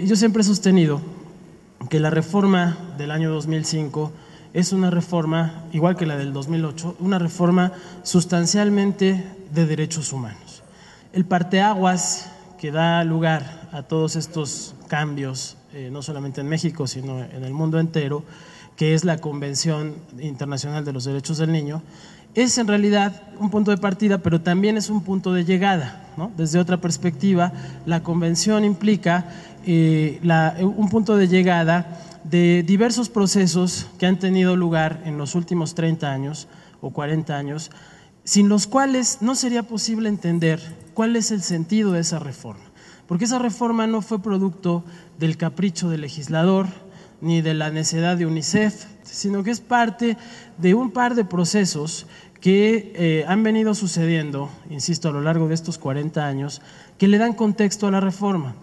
Yo siempre he sostenido que la reforma del año 2005 es una reforma, igual que la del 2008, una reforma sustancialmente de derechos humanos. El parteaguas que da lugar a todos estos cambios, no solamente en México, sino en el mundo entero, que es la Convención Internacional de los Derechos del Niño, es en realidad un punto de partida, pero también es un punto de llegada, ¿no? Desde otra perspectiva, la Convención implica un punto de llegada de diversos procesos que han tenido lugar en los últimos 30 años o 40 años, sin los cuales no sería posible entender cuál es el sentido de esa reforma, porque esa reforma no fue producto del capricho del legislador ni de la necedad de UNICEF, sino que es parte de un par de procesos que han venido sucediendo, insisto, a lo largo de estos 40 años, que le dan contexto a la reforma.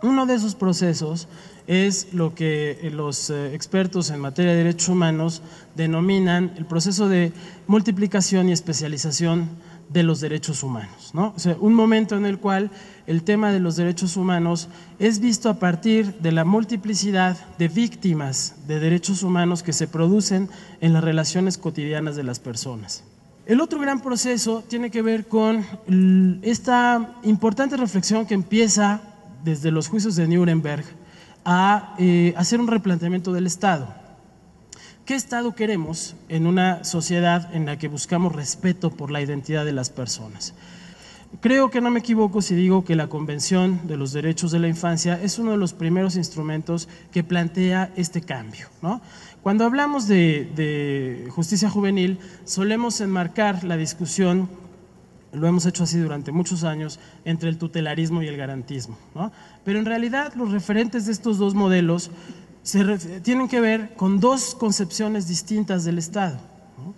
Uno de esos procesos es lo que los expertos en materia de derechos humanos denominan el proceso de multiplicación y especialización de los derechos humanos, ¿no? O sea, un momento en el cual el tema de los derechos humanos es visto a partir de la multiplicidad de víctimas de derechos humanos que se producen en las relaciones cotidianas de las personas. El otro gran proceso tiene que ver con esta importante reflexión que empieza desde los juicios de Nuremberg a hacer un replanteamiento del Estado. ¿Qué Estado queremos en una sociedad en la que buscamos respeto por la identidad de las personas? Creo que no me equivoco si digo que la Convención de los Derechos de la Infancia es uno de los primeros instrumentos que plantea este cambio, ¿no? Cuando hablamos de justicia juvenil, solemos enmarcar la discusión, lo hemos hecho así durante muchos años, entre el tutelarismo y el garantismo, ¿no? Pero en realidad los referentes de estos dos modelos tienen que ver con dos concepciones distintas del Estado, ¿no?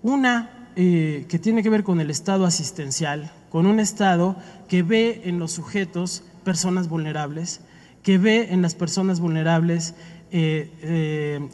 Una que tiene que ver con el Estado asistencial, con un Estado que ve en los sujetos personas vulnerables, que ve en las personas vulnerables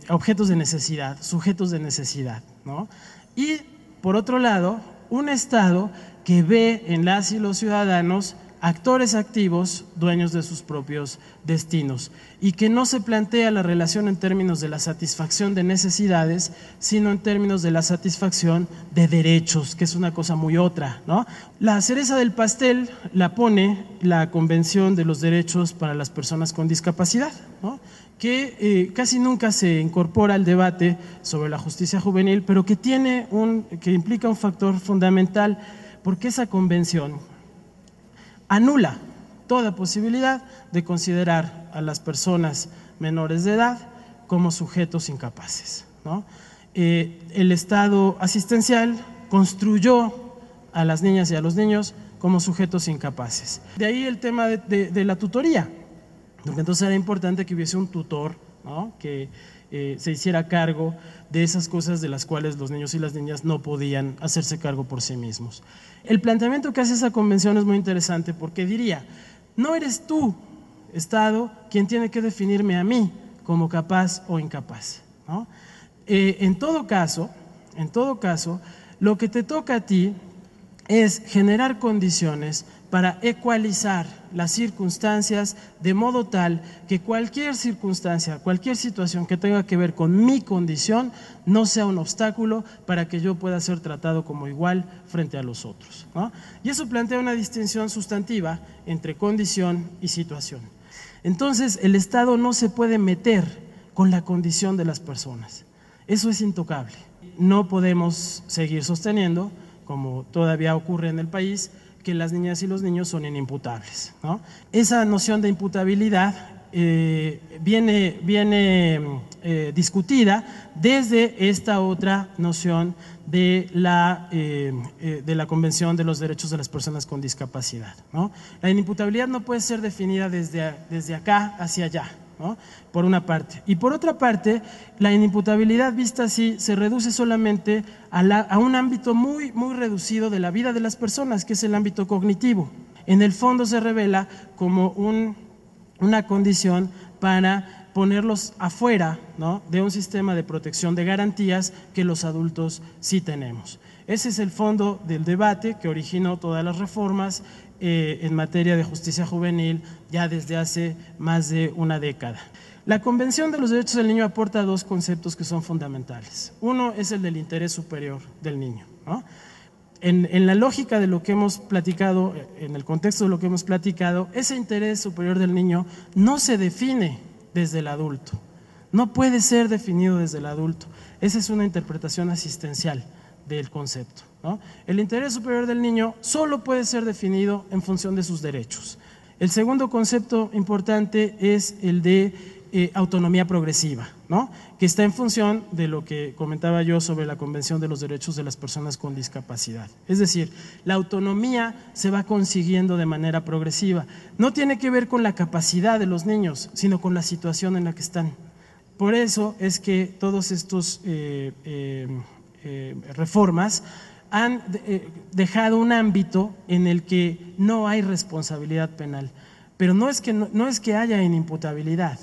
objetos de necesidad, sujetos de necesidad, ¿no? Y por otro lado, un Estado que ve en las y los ciudadanos actores activos, dueños de sus propios destinos, y que no se plantea la relación en términos de la satisfacción de necesidades, sino en términos de la satisfacción de derechos, que es una cosa muy otra, ¿no? La cereza del pastel la pone la Convención de los Derechos para las Personas con Discapacidad, ¿no? Que casi nunca se incorpora al debate sobre la justicia juvenil, pero que implica un factor fundamental, porque esa convención anula toda posibilidad de considerar a las personas menores de edad como sujetos incapaces, ¿no? El Estado asistencial construyó a las niñas y a los niños como sujetos incapaces. De ahí el tema de la tutoría, porque entonces era importante que hubiese un tutor, ¿no? Que se hiciera cargo de esas cosas de las cuales los niños y las niñas no podían hacerse cargo por sí mismos. El planteamiento que hace esa convención es muy interesante porque diría, no eres tú, Estado, quien tiene que definirme a mí como capaz o incapaz, ¿no? En todo caso, lo que te toca a ti es generar condiciones para ecualizar las circunstancias de modo tal que cualquier circunstancia, cualquier situación que tenga que ver con mi condición no sea un obstáculo para que yo pueda ser tratado como igual frente a los otros, ¿no? Y eso plantea una distinción sustantiva entre condición y situación. Entonces, el Estado no se puede meter con la condición de las personas. Eso es intocable. No podemos seguir sosteniendo, como todavía ocurre en el país, que las niñas y los niños son inimputables, ¿no? Esa noción de imputabilidad viene discutida desde esta otra noción de la Convención de los Derechos de las Personas con Discapacidad, ¿no? La inimputabilidad no puede ser definida desde acá hacia allá, ¿no? Por una parte. Y por otra parte, la inimputabilidad vista así se reduce solamente a un ámbito muy, muy reducido de la vida de las personas, que es el ámbito cognitivo. En el fondo se revela como una condición para ponerlos afuera, ¿no? De un sistema de protección de garantías que los adultos sí tenemos. Ese es el fondo del debate que originó todas las reformas en materia de justicia juvenil ya desde hace más de una década. La Convención de los Derechos del Niño aporta dos conceptos que son fundamentales. Uno es el del interés superior del niño, ¿no? En la lógica de lo que hemos platicado, en el contexto de lo que hemos platicado, ese interés superior del niño no se define desde el adulto, no puede ser definido desde el adulto. Esa es una interpretación asistencial del concepto, ¿no? El interés superior del niño solo puede ser definido en función de sus derechos. El segundo concepto importante es el de autonomía progresiva, ¿no? Que está en función de lo que comentaba yo sobre la Convención de los Derechos de las Personas con Discapacidad. Es decir, la autonomía se va consiguiendo de manera progresiva. No tiene que ver con la capacidad de los niños, sino con la situación en la que están. Por eso es que todos estos reformas han dejado un ámbito en el que no hay responsabilidad penal, pero no es que haya inimputabilidad,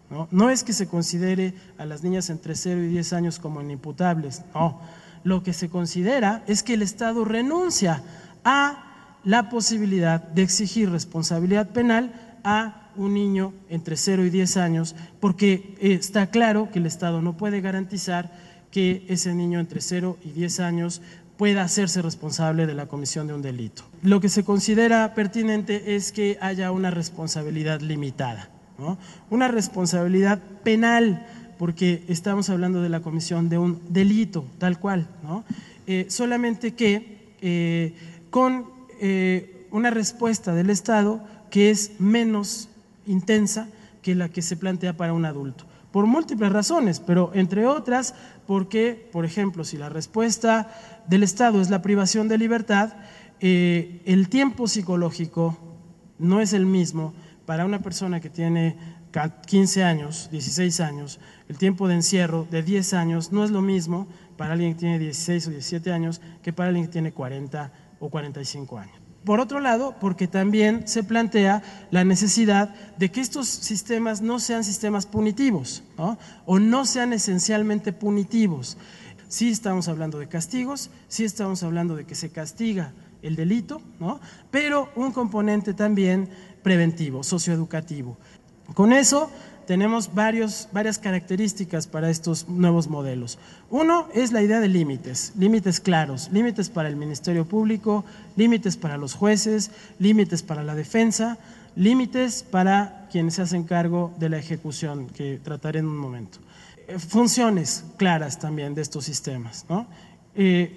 ¿no? No es que se considere a las niñas entre 0 y 10 años como inimputables, no. Lo que se considera es que el Estado renuncia a la posibilidad de exigir responsabilidad penal a un niño entre 0 y 10 años, porque está claro que el Estado no puede garantizar que ese niño entre 0 y 10 años pueda hacerse responsable de la comisión de un delito. Lo que se considera pertinente es que haya una responsabilidad limitada, ¿no? Una responsabilidad penal, porque estamos hablando de la comisión de un delito, tal cual, ¿no? Solamente que con una respuesta del Estado que es menos intensa que la que se plantea para un adulto, por múltiples razones, pero entre otras porque, por ejemplo, si la respuesta del Estado es la privación de libertad, el tiempo psicológico no es el mismo para una persona que tiene 15 años, 16 años, el tiempo de encierro de 10 años no es lo mismo para alguien que tiene 16 o 17 años que para alguien que tiene 40 o 45 años. Por otro lado, porque también se plantea la necesidad de que estos sistemas no sean sistemas punitivos, ¿no? O no sean esencialmente punitivos. Sí estamos hablando de castigos, sí estamos hablando de que se castiga el delito, ¿no? Pero un componente también preventivo, socioeducativo. Con eso tenemos varias características para estos nuevos modelos. Uno es la idea de límites claros, límites para el Ministerio Público, límites para los jueces, límites para la defensa, límites para quienes se hacen cargo de la ejecución, que trataré en un momento. Funciones claras también de estos sistemas, ¿no?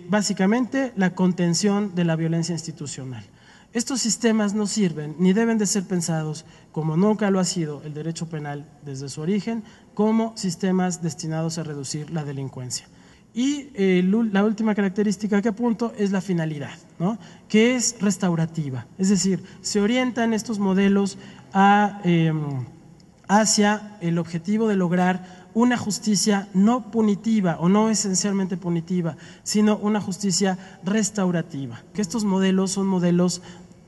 Básicamente la contención de la violencia institucional. Estos sistemas no sirven ni deben de ser pensados, como nunca lo ha sido el derecho penal desde su origen, como sistemas destinados a reducir la delincuencia. Y la última característica que apunto es la finalidad, ¿no? Que es restaurativa, es decir, se orientan estos modelos hacia el objetivo de lograr una justicia no punitiva o no esencialmente punitiva, sino una justicia restaurativa. Que estos modelos son modelos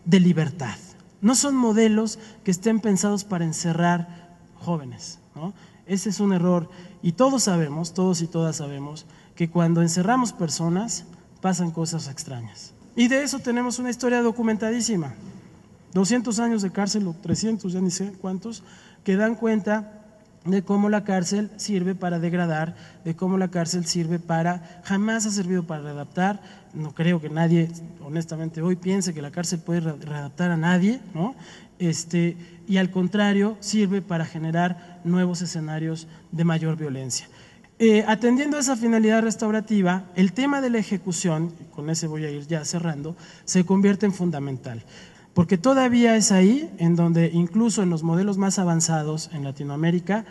de libertad, no son modelos que estén pensados para encerrar jóvenes, ¿no? Ese es un error y todos sabemos, todos y todas sabemos que cuando encerramos personas pasan cosas extrañas. Y de eso tenemos una historia documentadísima, 200 años de cárcel o 300, ya ni sé cuántos, que dan cuenta de cómo la cárcel sirve para degradar, de cómo la cárcel jamás ha servido para readaptar. No creo que nadie, honestamente, hoy piense que la cárcel puede readaptar a nadie, ¿no? Y al contrario, sirve para generar nuevos escenarios de mayor violencia. Atendiendo a esa finalidad restaurativa, el tema de la ejecución, y con ese voy a ir ya cerrando, se convierte en fundamental. Porque todavía es ahí en donde incluso en los modelos más avanzados en Latinoamérica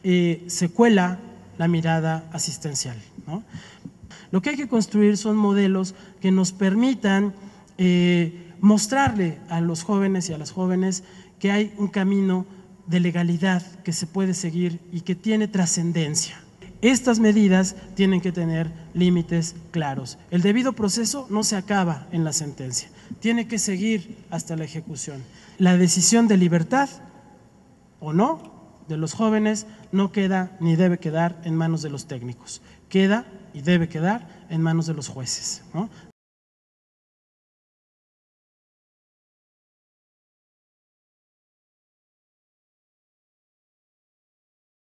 se cuela la mirada asistencial, ¿no? Lo que hay que construir son modelos que nos permitan mostrarle a los jóvenes y a las jóvenes que hay un camino de legalidad que se puede seguir y que tiene trascendencia. Estas medidas tienen que tener límites claros. El debido proceso no se acaba en la sentencia, tiene que seguir hasta la ejecución. La decisión de libertad o no de los jóvenes no queda ni debe quedar en manos de los técnicos, queda y debe quedar en manos de los jueces, ¿no?